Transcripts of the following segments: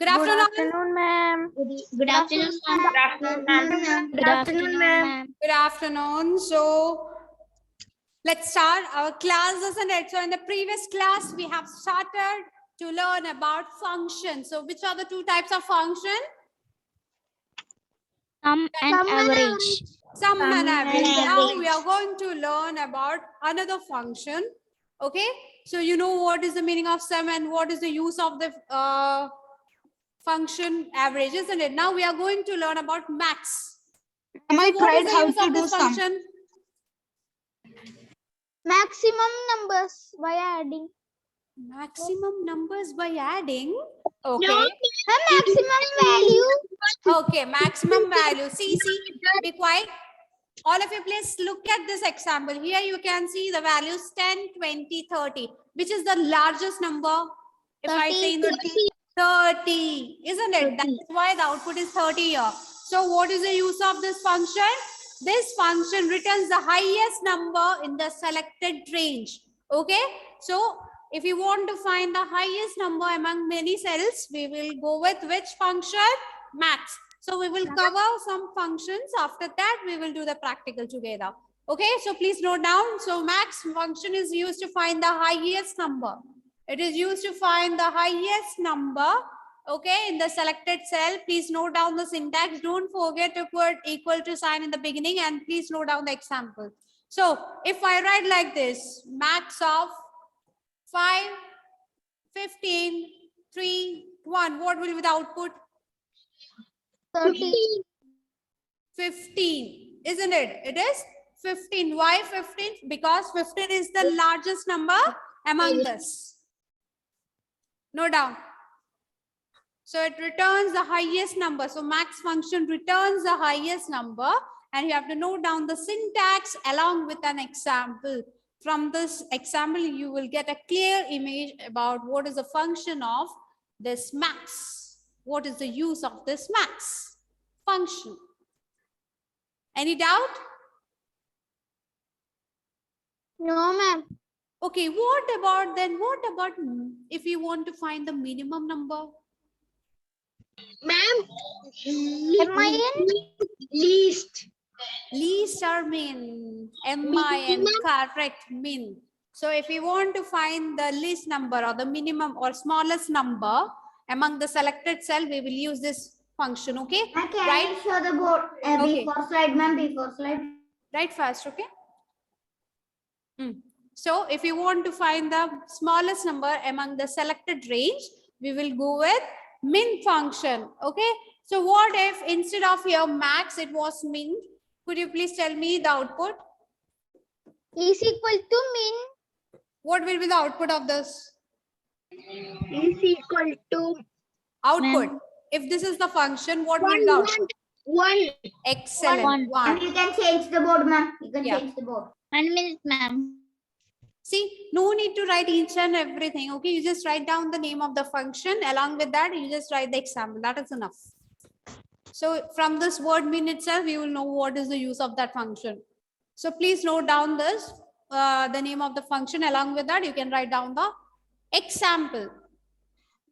Good afternoon. Good afternoon, ma'am. Good afternoon, ma'am. Good afternoon, ma'am. Good afternoon. So let's start our class, isn't it? So in the previous class, we have started to learn about functions. So which are the two types of function? Sum and average. Sum and average. and Now average. we are going to learn about another function. Okay. So you know what is the meaning of sum and what is the use of the function average, isn't it? Now we are going to learn about max. Am I So what is tried the how use to of do this sum? function? Maximum numbers by adding. Maximum numbers by adding. Okay. Maximum value. Okay, maximum value. See, be quiet. All of you please look at this example. Here you can see the values 10, 20, 30. Which is the largest number? If I say 30, isn't it? That is why the output is 30 here. So what is the use of this function? This function returns the highest number in the selected range. Okay. So if you want to find the highest number among many cells, we will go with which function? Max. So we will cover some functions. After that, we will do the practical together. Okay. So please note down. So max function is used to find the highest number. It is used to find the highest number, okay, in the selected cell. Please note down the syntax. Don't forget to put equal to sign in the beginning, and please note down the example. So if I write like this, max of 5, 15, 3, 1, what will be the output? 30. 15, isn't it? It is 15. Why 15? Because 15 is the largest number among this. Note down. So it returns the highest number. So max function returns the highest number, and you have to note down the syntax along with an example. From this example, you will get a clear image about what is the function of this max. What is the use of this max function? Any doubt? No, ma'am. Okay, what about if you want to find the minimum number? Ma'am, MIN? least. Least or min? MIN, correct, min. So if you want to find the least number or the minimum or smallest number among the selected cell, we will use this function, okay? Right? Show the board. Okay. Before slide, ma'am. Before slide. Right fast, okay? So if you want to find the smallest number among the selected range, we will go with min function, okay? So what if instead of here max, it was min? Could you please tell me the output? Is equal to min. What will be the output of this? Is equal to Output. If this is the function, what will be the output? 1. Excellent. One. You can change the board, ma'am. You can Yeah. change the board. 1 minute, ma'am. See, no need to write each and everything, okay? You just write down the name of the function. Along with that, you just write the example. That is enough. So from this word min itself, you will know what is the use of that function. So please note down this, the name of the function. Along with that, you can write down the example.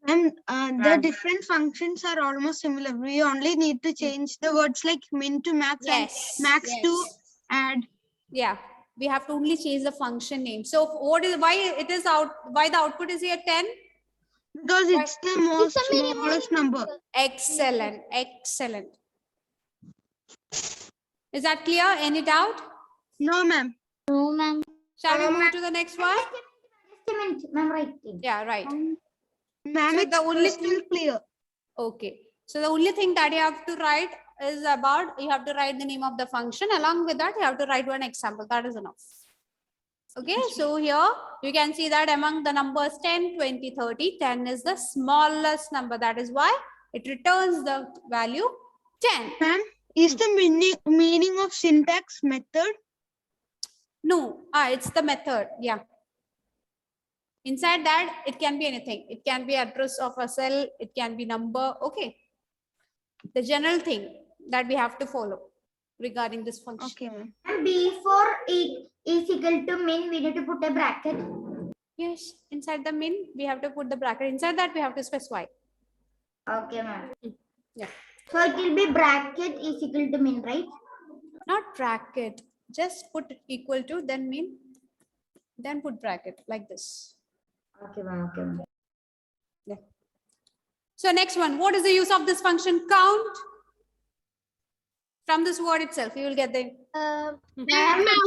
And the different functions are almost similar. We only need to change the words like min to max Yes. and max yes. to add. Yeah, we have to only change the function name. So what is why it is out? Why the output is here 10? Because it's the most smallest number. Excellent, excellent. Is that clear? Any doubt? No, ma'am. No, ma'am. Shall we move to the next one? Just a minute, ma'am. Writing. Yeah, right. Ma'am, So it's the only crystal clear. Okay. So the only thing that you have to write is about, you have to write the name of the function. Along with that, you have to write one example. That is enough. Okay. So here you can see that among the numbers 10, 20, 30, 10 is the smallest number. That is why it returns the value 10. Ma'am, is the meaning of syntax method? No, it's the method. Yeah. Inside that, it can be anything. It can be address of a cell. It can be number. Okay. The general thing that we have to follow regarding this function. Okay, ma'am. And before it is equal to min, we need to put a bracket. Yes. Inside the min, we have to put the bracket. Inside that, we have to specify. Okay, ma'am. Yeah. So it will be bracket is equal to min, right? Not bracket. Just put equal to, then mean, then put bracket like this. Okay, ma'am. Okay, ma'am. Yeah. So next one, what is the use of this function count? From this word itself, you will get the Ma'am,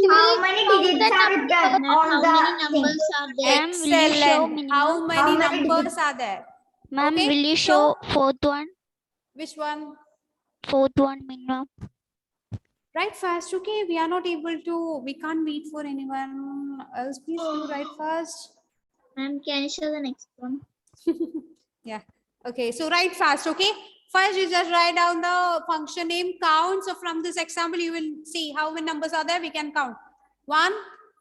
how many digits are there on How the many thing? numbers are there? Ma'am, will you show excellent. How minimum? many many numbers digits? are there? Ma'am, Okay, will you so- show fourth one? Which one? Fourth one minimum. Write fast. Okay, we are not able to. We can't wait for anyone else. Please do write fast. Ma'am, can you show the next one? Yeah. Okay. So write fast. Okay. First, you just write down the function name count. So from this example, you will see how many numbers are there. We can count 1,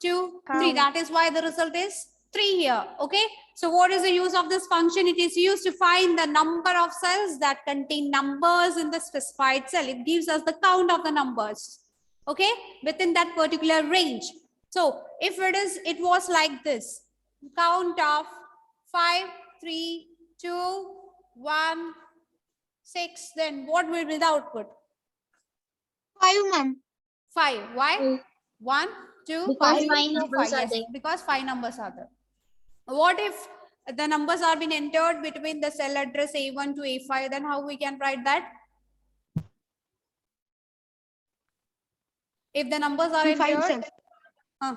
2, 3. Count. That is why the result is 3 here. Okay. So what is the use of this function? It is used to find the number of cells that contain numbers in the specified cell. It gives us the count of the numbers. Okay. Within that particular range. So if it was like this, count of 5, 3, 2, 1, 6, then what will be the output? 5, ma'am. 5. Why? Mm. 1, 2, Because 3, 5 4, numbers 5. are Yes, there. because 5 numbers are there. What if the numbers are being entered between the cell address A1 to A5? Then how we can write that? If the numbers are 5 entered, cells. huh.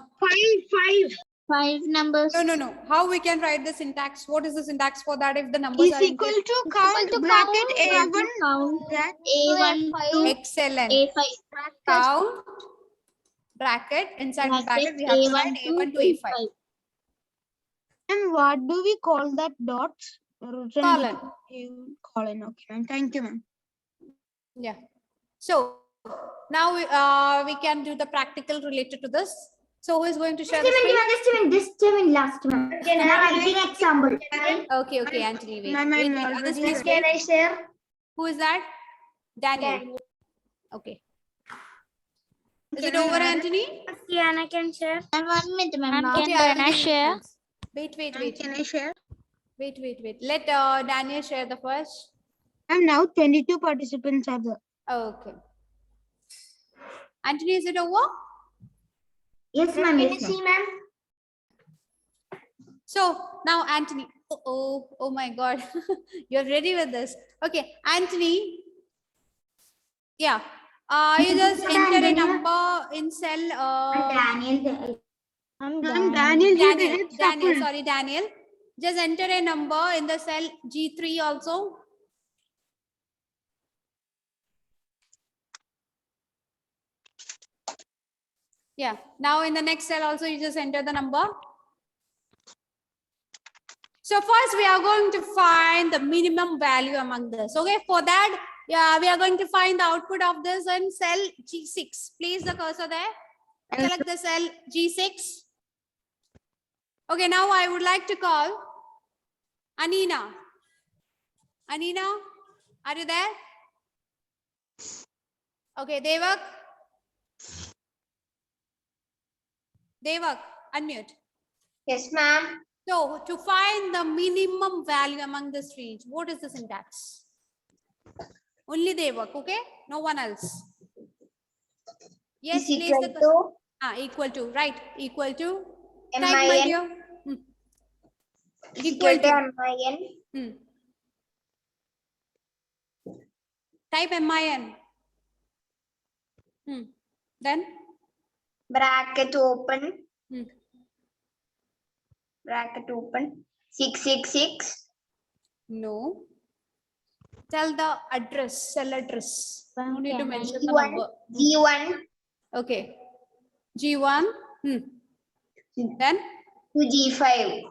5 numbers. No. How we can write the syntax? What is the syntax for that if the numbers Is are equal entered? to count bracket A1. Count That A1 to Excellent. A5. Count bracket, inside the bracket we have to write A1 to A5. and what do we call that dots? Written Colon. between colon. Okay, ma'am. Thank you, ma'am. Yeah. So now we can do the practical related to this. So who is going to share the screen? Just a minute, last one. Can I write example? Okay, Anthony, wait. Ma'am, I'm Wait. Others, already please ready. wait. I share? Who is that? Daniel. Okay. Is it Can I over, add it? Anthony? Kiana can share. And 1 minute, ma'am. Ma'am, Now. can Okay, I will Dana give you share? chance. Wait. Ma'am, can I share? Wait. Let Daniel share the first. And now 22 participants are there. Okay. Anthony, is it over? Yes, ma'am. Yes, ma'am. So now Anthony, oh my God, you're ready with this. Okay, Anthony. Yeah. You just enter a number in cell. Daniel. Ma'am, Daniel, you did it. Daniel. Just enter a number in the cell G3 also. Yeah. Now in the next cell also you just enter the number. So first we are going to find the minimum value among this. Okay. For that, yeah, we are going to find the output of this in cell G6. Place the cursor there. Select the cell G6. Okay. Now I would like to call Anina. Anina, are you there? Okay. Devak, unmute. Yes, ma'am. So to find the minimum value among this range, what is the syntax? Only Devak, okay? No one else. Yes, Is place the equal to equal to, right? Equal to. MIN. Type, my dear. Is Equal equal to. to MIN. Type MIN. Then. Bracket open. Hmm. 666. No. Tell the address, cell address. No need to mention the G1. number. G1 Okay. G1. Then to G5.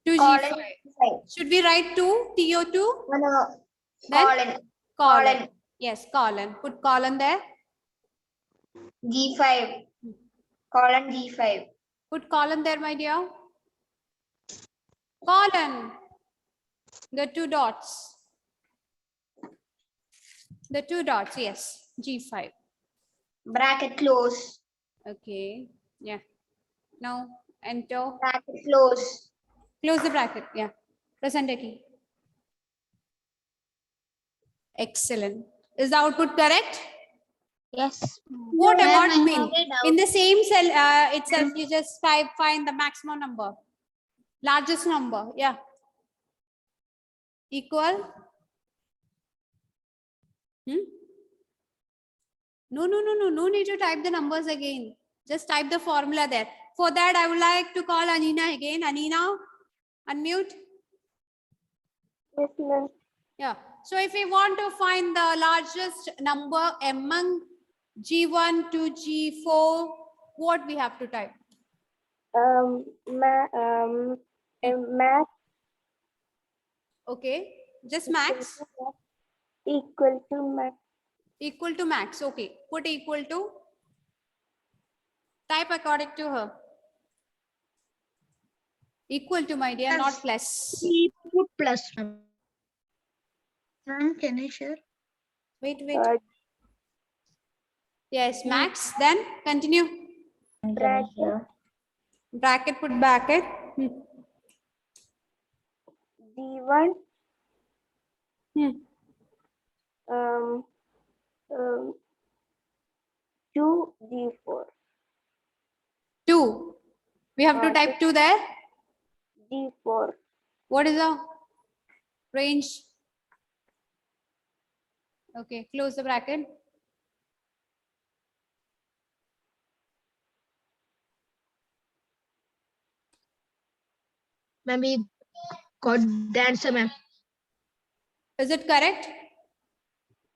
to Colon G5. G5. Should we write 2, TO2? No. Then Colon. Yes, colon. Put colon there. G5. Colon G5. Put colon there, my dear. Colon. The 2 dots. The 2 dots, yes. G5. Bracket close. Okay. Yeah. Now enter. Bracket close. Close the bracket. Yeah. Press enter key. Excellent. Is the output correct? Yes. What Ma'am, about I min? have a doubt. In the same cell itself, you just find the maximum number, largest number. Yeah. Equal. No need to type the numbers again. Just type the formula there. For that, I would like to call Anina again. Anina, unmute. Yes, ma'am. Yeah. So if we want to find the largest number among G1 to G4, what we have to type? Max Okay. Just max. equal to max. Equal to max. Okay. Put equal to. Type according to her. Equal to, my dear, not plus. We put plus. Ma'am, can I share? Wait. Yes, max. Then continue. Bracket, put bracket. G1 to G4. 2. We have to type 2 there. G4. What is the range? Okay, close the bracket. Ma'am, we got the answer, ma'am. Is it correct?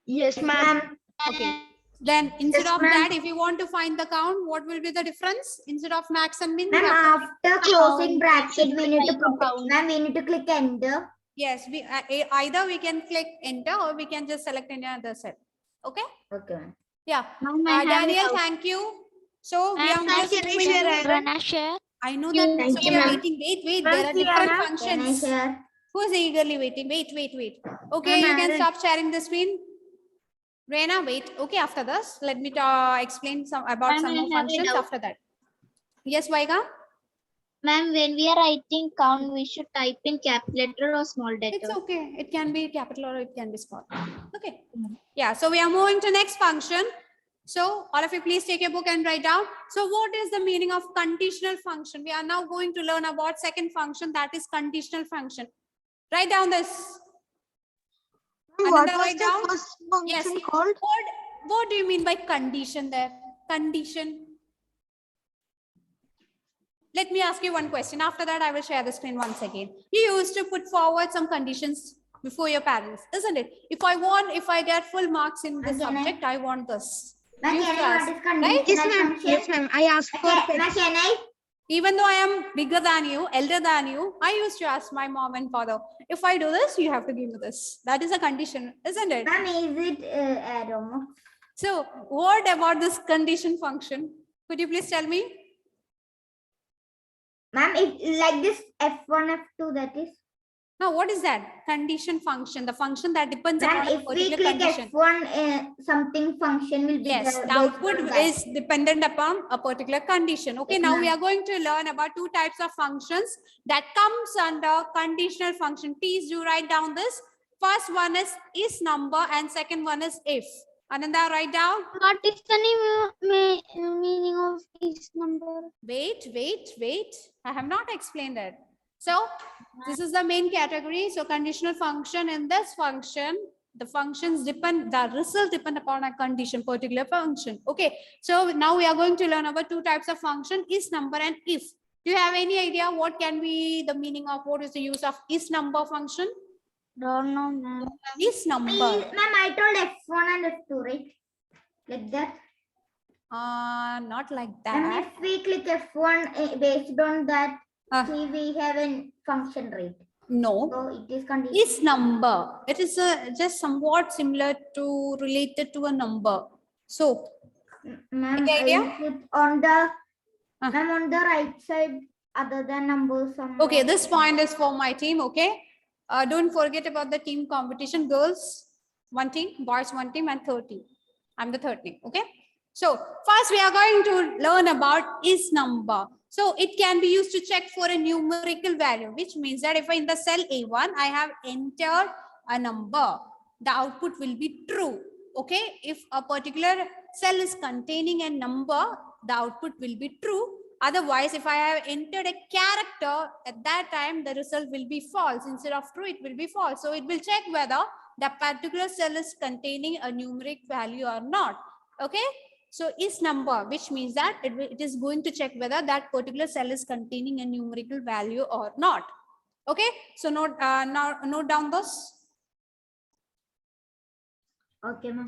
Yes, ma'am. Okay. Then instead Yes, of ma'am. that, if you want to find the count, what will be the difference? Instead of max and min, we Ma'am, have to- after closing bracket, we need to Count. put. Ma'am, we need to click enter. yes, we either we can click enter or we can just select any other cell. Okay. Okay, ma'am. Yeah. Ma'am, I have a Daniel, doubt. thank you. So we are Ma'am, just can I going share? to- Rana share. I know that Thank so you, we are ma'am. waiting. Wait. Ma'am, There are different Kiana, Can I functions. share? Who's eagerly waiting? Wait. Okay, Ma'am, you can Aaron. stop sharing the screen. Reina, wait. Okay, after this, let me explain about Ma'am, some I more have a functions doubt. after that. Yes, Vaiga? Ma'am, when we are writing count, we should type in capital letter or small letter. It's okay. It can be capital or it can be small. Okay. Yeah, so we are moving to next function. So all of you please take a book and write down. So what is the meaning of conditional function? We are now going to learn about second function, that is conditional function. Write down this. Ma'am, what Ananda, was write the down. first function Yes. called? What do you mean by condition there? Condition. Let me ask you one question. After that, I will share the screen once again. You used to put forward some conditions before your parents, isn't it? If I get full marks in this Again, subject, I want this. Ma'am, Used can to I ask, what is right? Yes, conditional ma'am. function? Yes, ma'am. I asked for Ma'am, pets. can I? Even though I am bigger than you, elder than you, I used to ask my mom and father, if I do this, you have to give me this. That is a condition, isn't it? Ma'am, is it arrow? So what about this condition function? Could you please tell me? Ma'am, it like this F1, F2, that is. Now, what is that? Condition function, the function that depends Ma'am, upon a if we particular click condition. F1, something function will be Yes, there the based output on that. is dependent upon a particular condition. Okay, Yes, now ma'am. we are going to learn about two types of functions that comes under conditional function. Please do write down this. First one is number and second one is if. Ananda, write down. What is the meaning of this number? Wait. I have not explained it. So this is the main category. So conditional function, in this function, the result depend upon a condition, particular function. Okay. So now we are going to learn about two types of function, is number and if. Do you have any idea what can be the meaning of what is the use of is number function? Don't know, ma'am. Is number. Ma'am, I told F1 and F2, right? Like that. Not like And that. if we click F1, based on that, Uh, see, we have a function, right? no. So it is conditional. Is number. It is just somewhat similar to related to a number. So Ma'am, any idea? is it on the Uh. ma'am, on the right side other than numbers? Somewhere? okay, this point is for my team. Okay, don't forget about the team competition. Girls, one team, boys, one team, and third team. I'm the third team. Okay. So first we are going to learn about is number. So it can be used to check for a numerical value, which means that if in the cell A1, I have entered a number. the output will be true. Okay, if a particular cell is containing a number, the output will be true. Otherwise, if I have entered a character, at that time the result will be false. Instead of true, it will be false. So it will check whether the particular cell is containing a numeric value or not. Okay, so is number, which means that it is going to check whether that particular cell is containing a numerical value or not. Okay, so note down those. Okay, ma'am.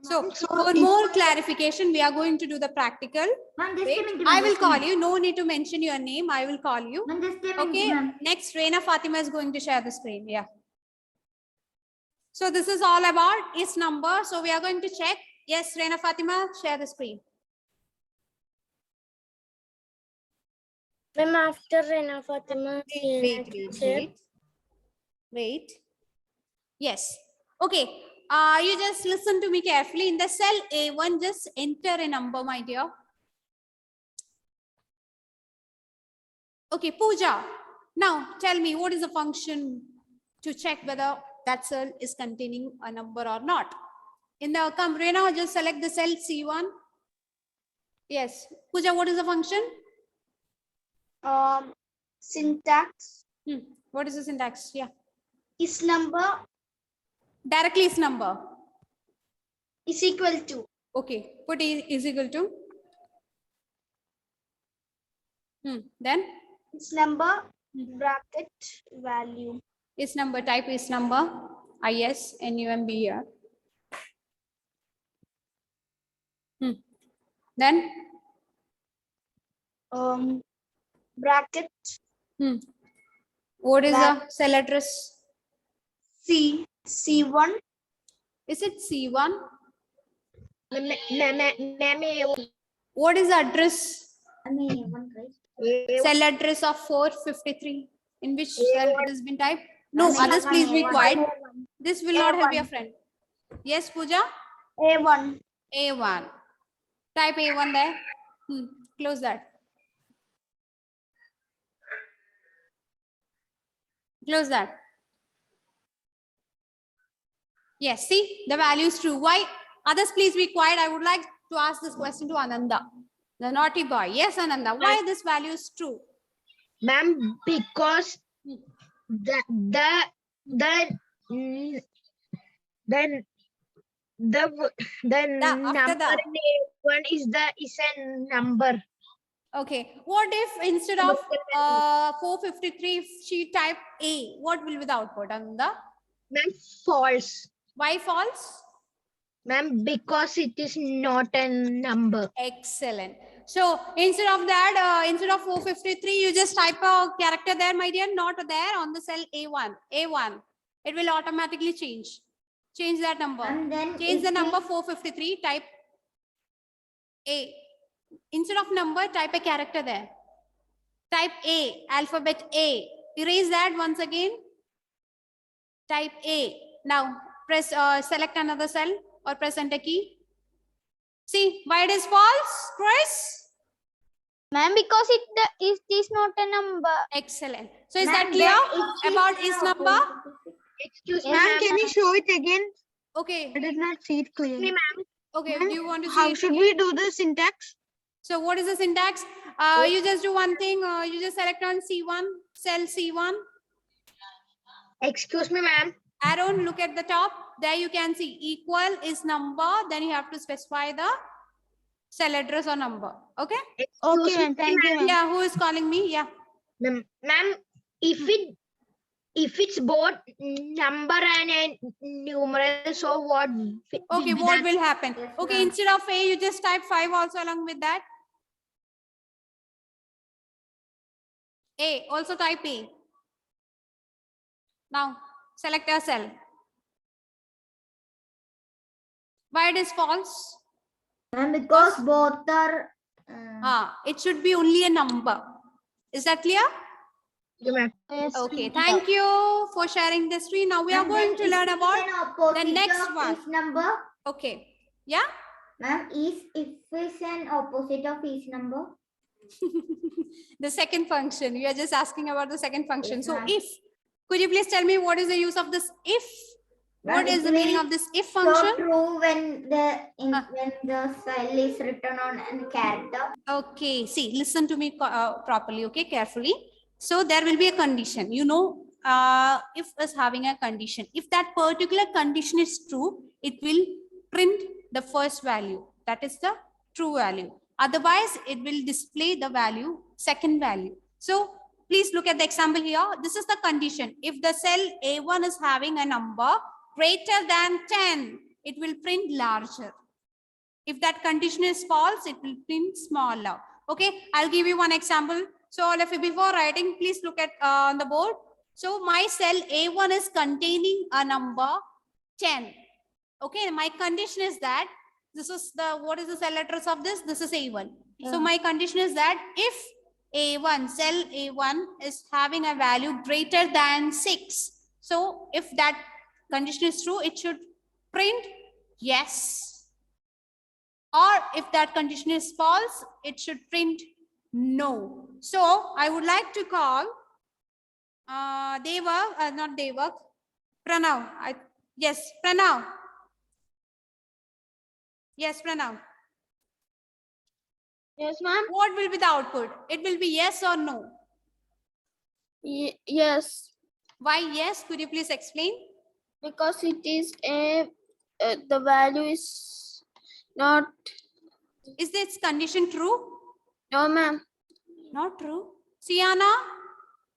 So So for more clarification, we are going to do the practical. Ma'am, just Wait, a minute. I will call you. No need to mention your name. I will call you. Ma'am, just a minute, Okay. ma'am. Next, Reina Fatima is going to share the screen. Yeah. So this is all about is number. So we are going to check. Yes, Reina Fatima, share the screen. Ma'am, after Rena Fatima, Wait. Yes. Okay. You just listen to me carefully. In the cell A1, just enter a number, my dear. Okay, Pooja. Now tell me, what is the function to check whether that cell is containing a number or not? In the Reina, just select the cell C1. Yes. Pooja, what is the function? syntax What is the syntax? Yeah. is number Directly is number. is equal to Okay. Put is equal to. Then is number Hmm. bracket value. is number, type is number. IS NUMBR. Then Bracket what is the cell address? C1. Is it C1? Ma'am, What is the address? I mean, one, right? Cell address of 453. In which cell it has been typed? No, others please be quiet. This will not help your friend. Yes, Pooja? A1. A1. Type A1 there. Close that. Close that. Yes, see, the value is true. Why? Others, please be quiet. I would like to ask this question to Ananda, the naughty boy. Yes, Ananda, why this value is true? Ma'am, because the after number one is a number. Okay, what if instead of 453, if she type A, what will be the output, Ananda? Ma'am, false. Why false? Ma'am, because it is not a number. Excellent. So instead of that, instead of 453, you just type a character there, my dear, not there on the cell A1. A1. It will automatically change. Change that number. And then Change the it number is- 453, type A. Instead of number, type a character there. Type A, alphabet A. Erase that once again. Type A. Now press, select another cell or press enter key. See why it is false, Chris? Ma'am, because it is not a number. Excellent. So is Ma'am, that clear then it about is is an number? opposite. Excuse me, Ma'am, ma'am. can you show it again? Okay. I did not see it clearly. Okay. Ma'am, Do you want to see how it should again? we do the syntax? So what is the syntax? You just do one thing. You just select on C1, cell C1. Excuse me, ma'am. Aaron, look at the top. There you can see equal is number. Then you have to specify the cell address or number. Okay. Okay, ma'am. Thank you, ma'am. Yeah. Who is calling me? Yeah. Ma'am, if it's both number and a numeral, so what? Okay. What will happen? Yes, Okay. ma'am. Instead of A, you just type 5 also along with that. A. Also type A. Now select a cell. Why it is false? And because both are It should be only a number. Is that clear? Okay, ma'am. Okay, thank you for sharing the screen. Now we are going to learn about the next one. Each number, Okay, yeah. ma'am, if is an opposite of each number. The second function. You are just asking about the second function. Yes, So ma'am. if, could you please tell me what is the use of this if? What is the meaning of this if So function? true when Ah. when the cell is written on a character. Okay, see, listen to me properly, okay, carefully. So there will be a condition, you know, if is having a condition. If that particular condition is true, it will print the first value. That is the true value. Otherwise, it will display the value, second value. So please look at the example here. This is the condition. If the cell A1 is having a number greater than 10, it will print larger. If that condition is false, it will print smaller. Okay, I'll give you one example. So all of you, before writing, please look at on the board. So my cell A1 is containing a number 10. Okay, my condition is that this is the, what is the cell address of this? This is A1. So my condition is that if A1, cell A1 is having a value greater than 6. So if that condition is true, it should print yes. Or if that condition is false, it should print no. So I would like to call Devak, not Devak, Pranav. Yes, Pranav. Yes, Pranav. Yes, ma'am. What will be the output? It will be yes or no. Yes, Why yes? Could you please explain? because it is a the value is not. Is this condition true? No, ma'am. Not true. Siana?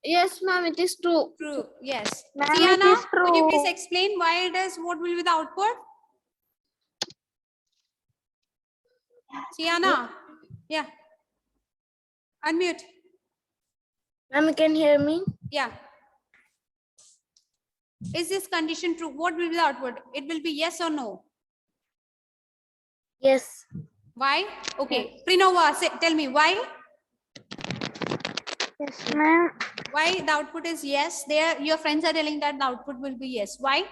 Yes, ma'am. It is true. True. Yes. Ma'am, it Siana, is could you true. please explain why it is, what will be the output? Siana? Yeah. Unmute. Ma'am, you can hear me. Yeah. Is this condition true? What will be the output? It will be yes or no. Yes. Why? Okay. Prinova, tell me why? Yes, ma'am. Why the output is yes? There, your friends are telling that the output will be yes. Why?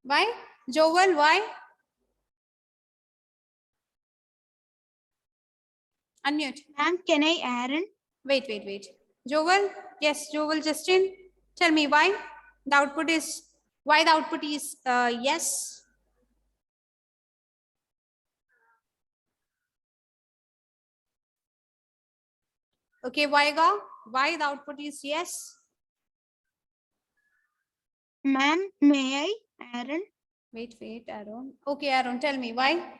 Why? Joel, why? Unmute. Ma'am, can I Aaron? Wait. Joel, yes, Joel, Justin, tell me why the output is, why the output is yes. Okay, Vaiga, why the output is yes? Ma'am, may I Aaron? Wait, Aaron. Okay, Aaron, tell me why?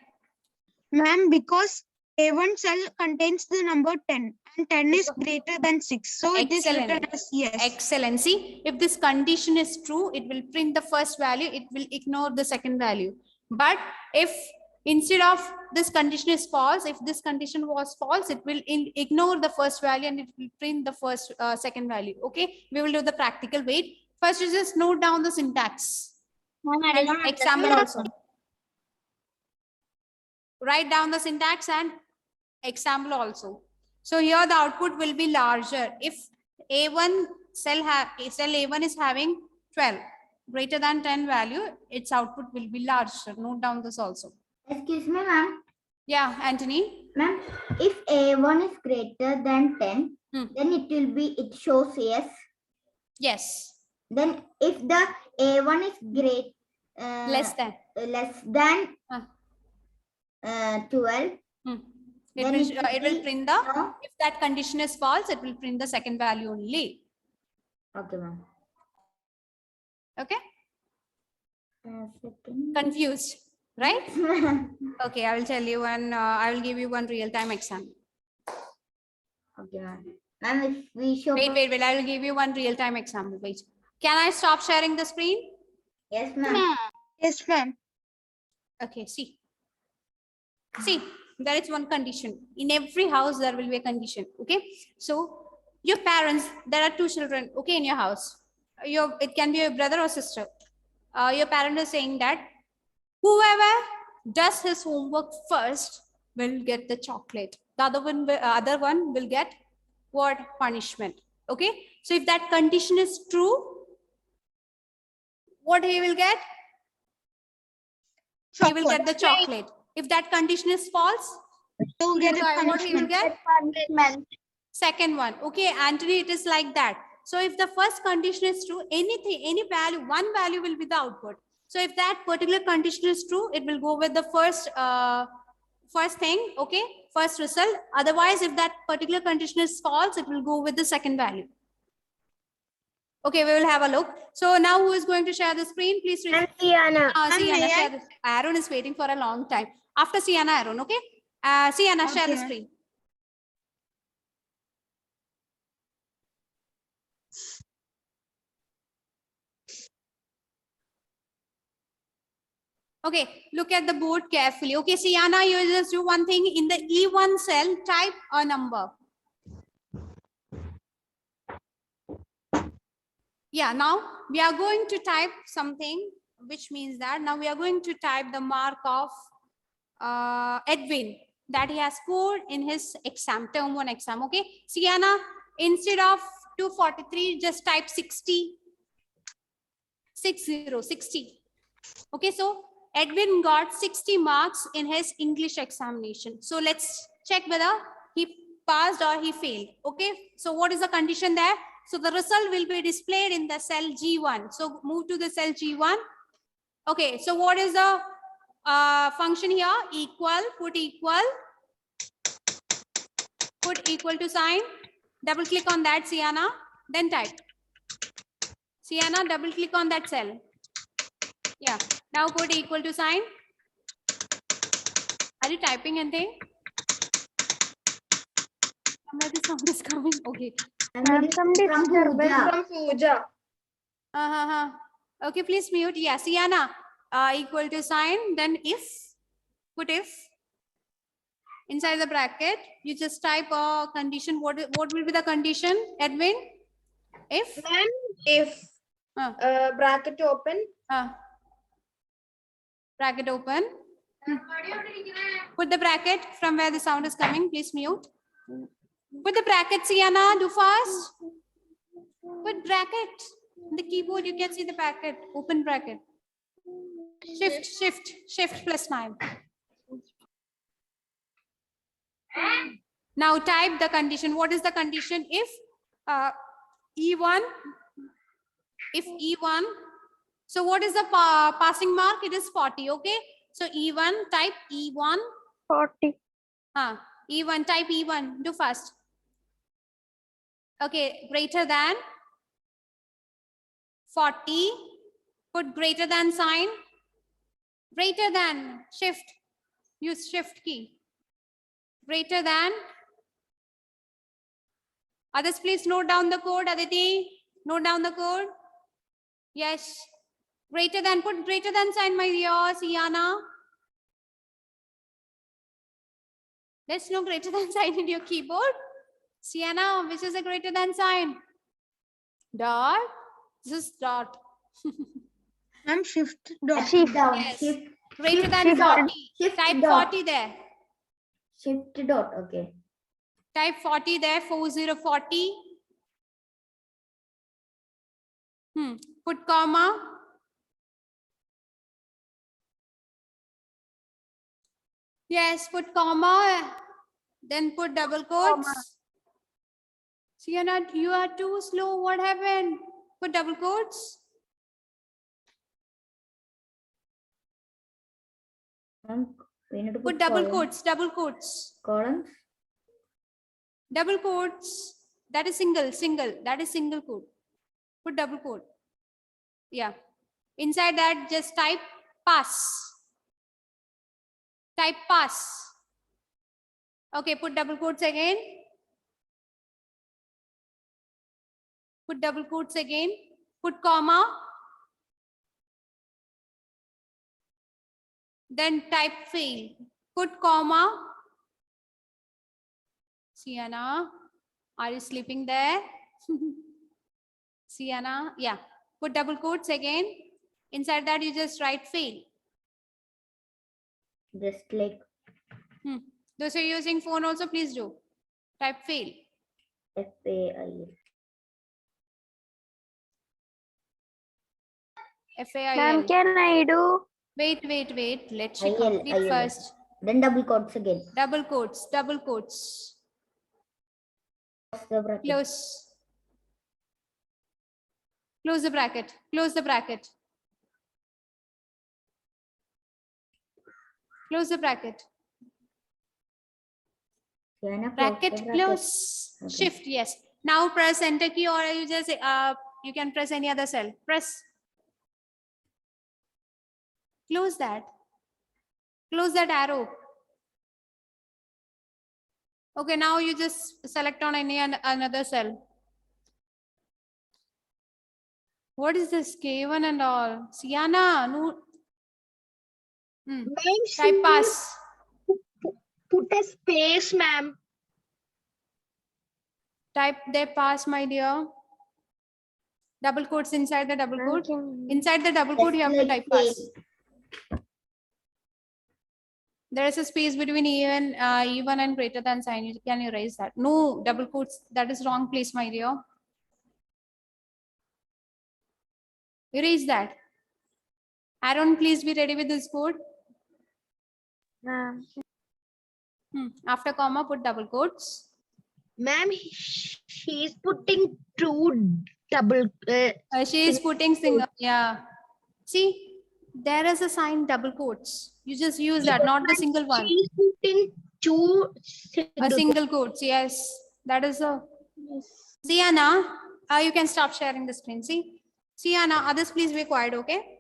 Ma'am, because A1 cell contains the number 10 and 10 is greater than 6. So it is Excellent. written as yes. Excellent. See, if this condition is true, it will print the first value, it will ignore the second value. But if instead of this condition is false, if this condition was false, it will ignore the first value and it will print the first second value. Okay, we will do the practical. Wait, first you just note down the syntax. And example also. Write down the syntax and example also. So here the output will be larger. If A1 cell A1 is having 12 greater than 10 value, its output will be larger. Note down this also. Excuse me, ma'am. Yeah, Anthony. Ma'am, if A1 is greater than 10, Hmm. then it shows yes. Yes. Then if the A1 is Less than. less than 12, It then will, it will print the, no? if that condition is false, it will print the second value only. Okay, ma'am. Okay. Second. Confused, right? Okay, I will tell you one, I will give you one real-time example. Okay, ma'am. Ma'am, if we show. Wait, I will give you one real-time example. Wait. Can I stop sharing the screen? Yes, ma'am. Yes, ma'am. Okay, see, there is one condition. In every house, there will be a condition. Okay, so your parents, there are two children, okay, in your house. It can be your brother or sister. Your parent is saying that whoever does his homework first will get the chocolate. The other one will get what? Punishment. Okay, so if that condition is true, what he will get? He will get the chocolate. If that condition is false, You get a what he will punishment. get? Punishment. Second one. Okay, Anthony, it is like that. So if the first condition is true, any value, one value will be the output. So if that particular condition is true, it will go with the first thing, okay, first result. Otherwise, if that particular condition is false, it will go with the second value. Okay, we will have a look. So now who is going to share the screen? Please. Sienna. Sienna, may I? share. Aaron is waiting for a long time. After Sienna, Aaron, okay? Sienna, share the Okay. screen. Okay, look at the board carefully. Okay, Sienna, you just do one thing. In the E1 cell, type a number. Yeah, now we are going to type something, which means that now we are going to type the mark of Edwin that he has scored in his exam, term 1 exam. Okay, Sienna, instead of 243, just type 60. 60. Okay, so Edwin got 60 marks in his English examination. So let's check whether he passed or he failed. Okay, so what is the condition there? So the result will be displayed in the cell G1. So move to the cell G1. Okay, so what is the function here? Equal, put equal to sign. Double click on that, Sienna. Then type. Sienna, double click on that cell. Yeah, now put equal to sign. Are you typing anything? Somewhere the sound is coming. Okay. From Pooja. Okay, please mute. Yeah, Sienna, equal to sign. Then if, put if. Inside the bracket, you just type a condition. What will be the condition, Edwin? If? Then if bracket open. Bracket open. Put the bracket from where the sound is coming. Please mute. Put the bracket, Sienna. Do fast. Put bracket. In the keyboard, you can see the bracket. Open bracket. Shift plus 9. Now type the condition. What is the condition? If E1, so what is the passing mark? It is 40. Okay, so E1, type E1. 40. E1, type E1. Do fast. Okay, greater than 40. Put greater than sign. Greater than, shift. Use shift key. Greater than. Others, please note down the code. Aditi, note down the code. Yes. Greater than, put greater than sign, my dear Sienna. There's no greater than sign in your keyboard. Sienna, which is a greater than sign? Dot. This is dot. I'm shift dot. Shift down. Yes. Shift. Greater than Shift dot. 40. Shift Type dot. 40 there. Shift dot. Okay. Type 40 there. 4040. Put comma. Yes, put comma. Then put double quotes. Sienna, you are too slow. What happened? Put double quotes. We need to Put double columns. quotes. Columns. Double quotes. That is single. That is single quote. Put double quote. Yeah. Inside that, just type pass. Type pass. Okay, put double quotes again. Put double quotes again. Put comma. Then type fail. Put comma. Sienna, are you sleeping there? Sienna, yeah. Put double quotes again. Inside that, you just write fail. Just like Those who are using phone also, please do. Type fail. FAIL. FAIL. Can I do? Wait. Let she IL. complete first. Then double quotes again. Double quotes. Close the bracket. Close. Close the bracket. Close the bracket. Close the bracket. Bracket close. Okay. Shift. Yes. Now press enter key, or you just you can press any other cell. Press. Close that. Close that arrow. Okay, now you just select on any another cell. What is this? K1 and all. Sienna, no. Type pass. Put a space, ma'am. Type their pass, my dear. Double quotes inside the double quote. Inside the double quote, you have to type pass. There is a space between even and greater than sign. You can erase that. No double quotes. That is wrong place, my dear. Erase that. Aaron, please be ready with this code. After comma, put double quotes. Ma'am, she's putting two double. She is putting single. Yeah. See, there is a sign double quotes. You just use that, not the single one. She's putting two A single quotes. Yes, that is a. Sienna, you can stop sharing the screen. See, Sienna, others please be quiet. Okay.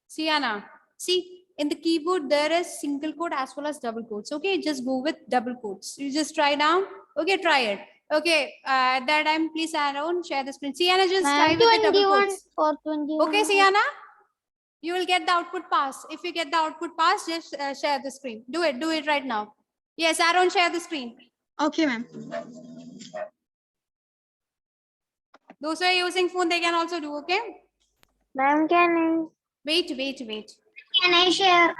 Sienna, see, in the keyboard there is single quote as well as double quotes. Okay, just go with double quotes. You just try now. Okay, try it. Okay, at that time, please, Aaron, share the screen. Sienna, just try with the double 21 quotes. for 21. Okay, Sienna, you will get the output pass. If you get the output pass, just share the screen. Do it right now. Yes, Aaron, share the screen. Okay, ma'am. Those who are using phone, they can also do. Okay. Ma'am, can Wait. Can I share?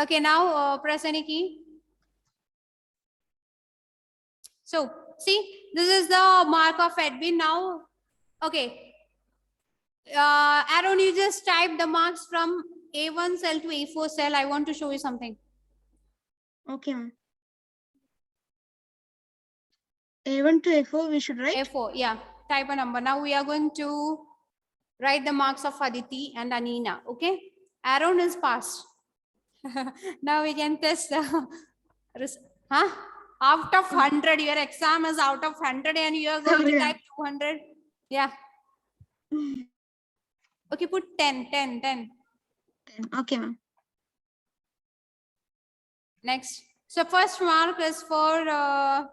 Okay, now press any key. So, see, this is the mark of Edwin now. Okay. Aaron, you just type the marks from A1 cell to A4 cell. I want to show you something. Okay, ma'am. A1 to A4, we should write. A4, yeah. Type a number. Now we are going to write the marks of Aditi and Anina. Okay. Aaron is passed. Now we can test the huh? Out of 100, your exam is out of 100 and you are going to Yeah. type 200. Yeah. Okay, put 10. Okay, ma'am. Next. So first mark is for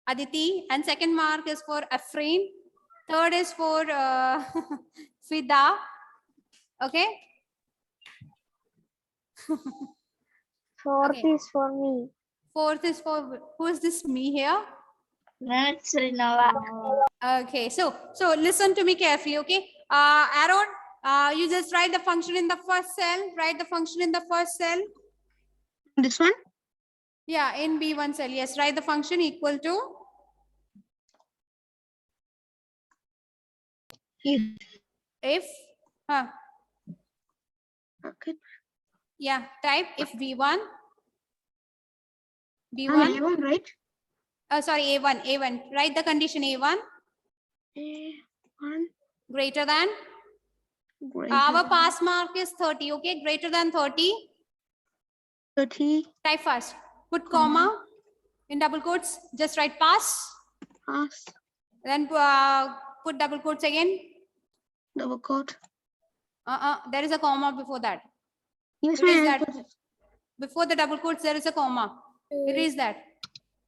Aditi and second mark is for Afreen. Third is for Fida. Okay. fourth Okay. is for me. Fourth is for, who is this me here? That's Rinova. Okay, so listen to me carefully, okay? Aaron, you just write the function in the first cell. Write the function in the first cell. This one? Yeah, in B1 cell. Yes, write the function equal to if, Okay. yeah, type if B1, A1, right? sorry, A1. Write the condition A1 A1. greater than, Greater our than pass mark is 30, okay? Greater than 30. 30. Type first. Put comma in double quotes. Just write pass. Pass. Then put double quotes again. Double quote. There is a comma before that. Yes, Erase ma'am. that. Before the double quotes, there is a comma. Erase that.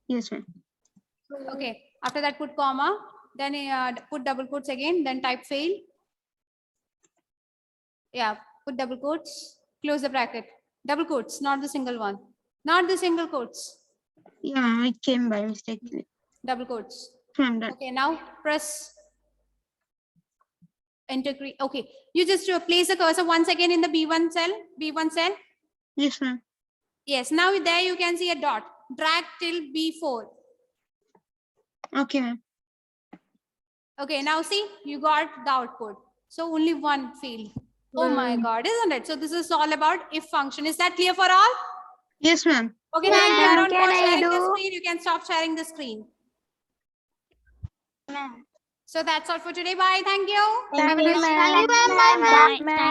Yes, ma'am. Okay. After that, put comma. Then put double quotes again. Then type fail. Yeah. Put double quotes. Close the bracket. Double quotes, not the single one. Not the single quotes. Yeah, ma'am. It came by mistake. Double quotes. Ma'am, done. Okay. Now press enter. Okay. You just place the cursor once again in the B1 cell. B1 cell. Yes, ma'am. Yes. Now there you can see a dot. Drag till B4. Okay, ma'am. Okay. Now see, you got the output. So only one field. Oh my God, isn't it? So this is all about if function. Is that clear for all? Yes, ma'am. Okay, thank you, Aaron, can for I sharing the do- screen. You can stop sharing the screen. So that's all for today. Bye. Thank you. Thank you, ma'am. Bye. Thank